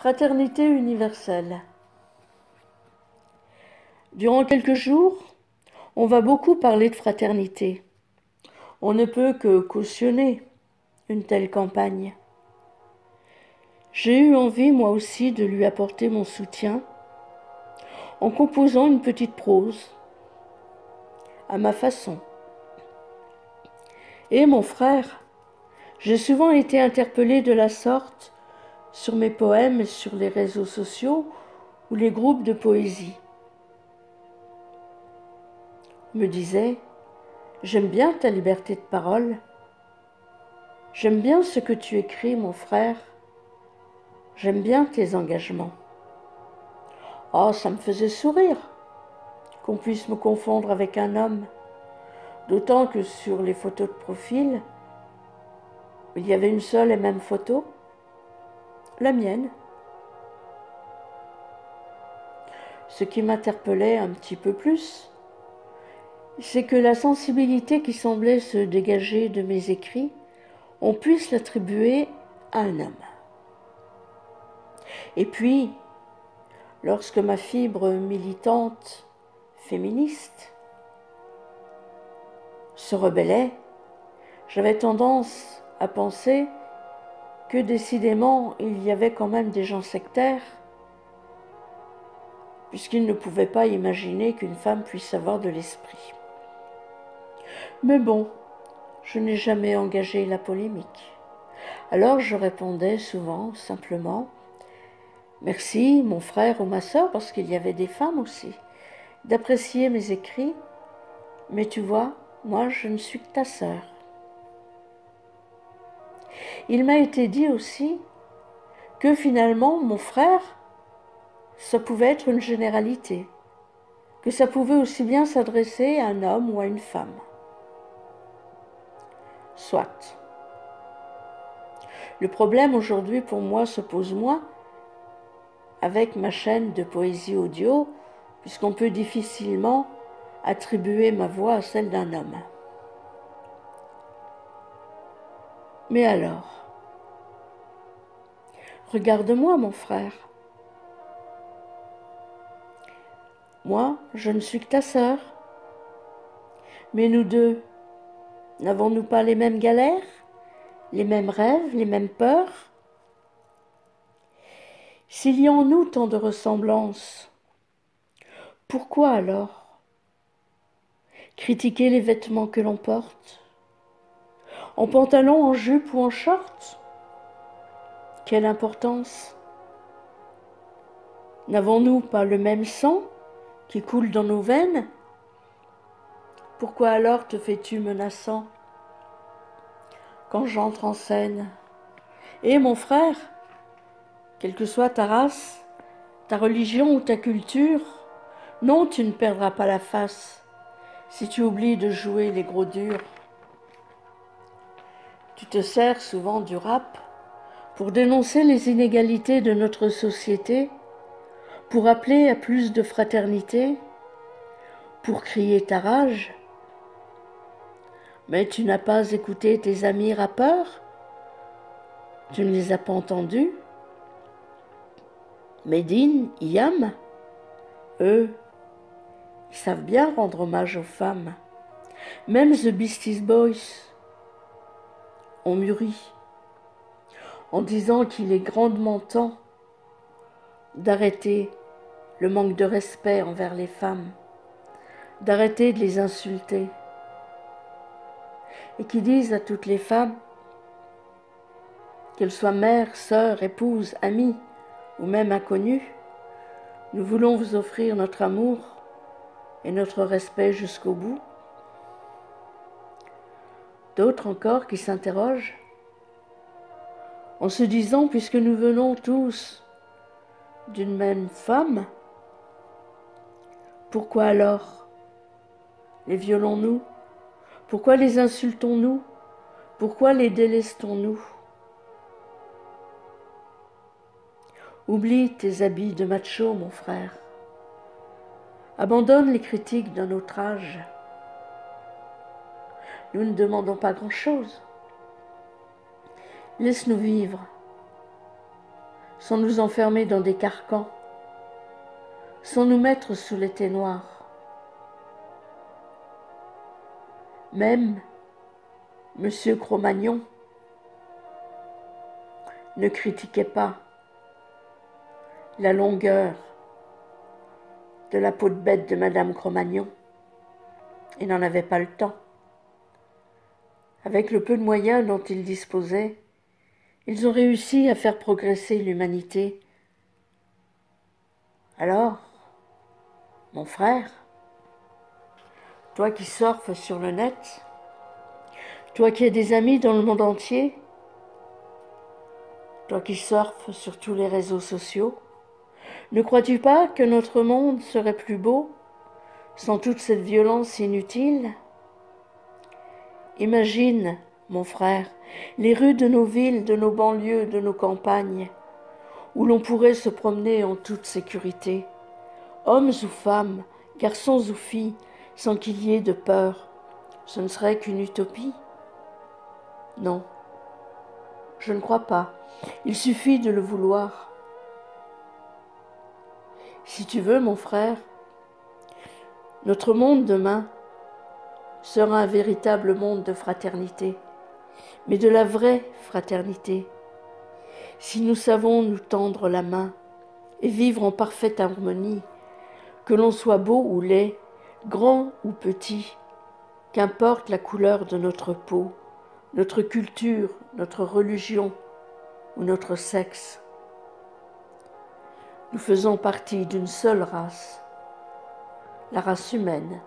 Fraternité universelle. Durant quelques jours, on va beaucoup parler de fraternité. On ne peut que cautionner une telle campagne. J'ai eu envie, moi aussi, de lui apporter mon soutien en composant une petite prose, à ma façon. Et mon frère, j'ai souvent été interpellée de la sorte sur mes poèmes et sur les réseaux sociaux ou les groupes de poésie. On me disait, j'aime bien ta liberté de parole, j'aime bien ce que tu écris, mon frère, j'aime bien tes engagements. Oh, ça me faisait sourire qu'on puisse me confondre avec un homme, d'autant que sur les photos de profil, il y avait une seule et même photo, la mienne. Ce qui m'interpellait un petit peu plus, c'est que la sensibilité qui semblait se dégager de mes écrits, on puisse l'attribuer à un homme. Et puis, lorsque ma fibre militante, féministe, se rebellait, j'avais tendance à penser que décidément il y avait quand même des gens sectaires, puisqu'ils ne pouvaient pas imaginer qu'une femme puisse avoir de l'esprit. Mais bon, je n'ai jamais engagé la polémique. Alors je répondais souvent, simplement, merci mon frère ou ma sœur, parce qu'il y avait des femmes aussi, d'apprécier mes écrits, mais tu vois, moi je ne suis que ta sœur. Il m'a été dit aussi que finalement mon frère, ça pouvait être une généralité, que ça pouvait aussi bien s'adresser à un homme ou à une femme. Soit. Le problème aujourd'hui pour moi se pose moins avec ma chaîne de poésie audio, puisqu'on peut difficilement attribuer ma voix à celle d'un homme. Mais alors, regarde-moi mon frère. Moi, je ne suis que ta sœur. Mais nous deux, n'avons-nous pas les mêmes galères, les mêmes rêves, les mêmes peurs? S'il y a en nous tant de ressemblances, pourquoi alors critiquer les vêtements que l'on porte? En pantalon, en jupe ou en short? Quelle importance? N'avons-nous pas le même sang qui coule dans nos veines? Pourquoi alors te fais-tu menaçant quand j'entre en scène? Et mon frère, quelle que soit ta race, ta religion ou ta culture, non, tu ne perdras pas la face si tu oublies de jouer les gros durs. Tu te sers souvent du rap pour dénoncer les inégalités de notre société, pour appeler à plus de fraternité, pour crier ta rage. Mais tu n'as pas écouté tes amis rappeurs? Tu ne les as pas entendus? Medine, Iam, eux, ils savent bien rendre hommage aux femmes. Même The Beastie Boys ont mûri en disant qu'il est grandement temps d'arrêter le manque de respect envers les femmes, d'arrêter de les insulter, et qui disent à toutes les femmes, qu'elles soient mères, sœurs, épouses, amies ou même inconnues, nous voulons vous offrir notre amour et notre respect jusqu'au bout. D'autres encore qui s'interrogent en se disant, puisque nous venons tous d'une même femme, pourquoi alors les violons-nous? Pourquoi les insultons-nous? Pourquoi les délestons-nous? Oublie tes habits de macho, mon frère. Abandonne les critiques d'un autre âge. Nous ne demandons pas grand-chose. Laisse-nous vivre sans nous enfermer dans des carcans, sans nous mettre sous l'été noir. Même Monsieur Cro-Magnon ne critiquait pas la longueur de la peau de bête de Madame Cro-Magnon. Il n'en avait pas le temps. Avec le peu de moyens dont ils disposaient, ils ont réussi à faire progresser l'humanité. Alors, mon frère, toi qui surfes sur le net, toi qui as des amis dans le monde entier, toi qui surfes sur tous les réseaux sociaux, ne crois-tu pas que notre monde serait plus beau sans toute cette violence inutile? Imagine, mon frère, les rues de nos villes, de nos banlieues, de nos campagnes, où l'on pourrait se promener en toute sécurité, hommes ou femmes, garçons ou filles, sans qu'il y ait de peur. Ce ne serait qu'une utopie? Non, je ne crois pas. Il suffit de le vouloir. Si tu veux, mon frère, notre monde demain sera un véritable monde de fraternité, mais de la vraie fraternité. Si nous savons nous tendre la main et vivre en parfaite harmonie, que l'on soit beau ou laid, grand ou petit, qu'importe la couleur de notre peau, notre culture, notre religion ou notre sexe, nous faisons partie d'une seule race, la race humaine.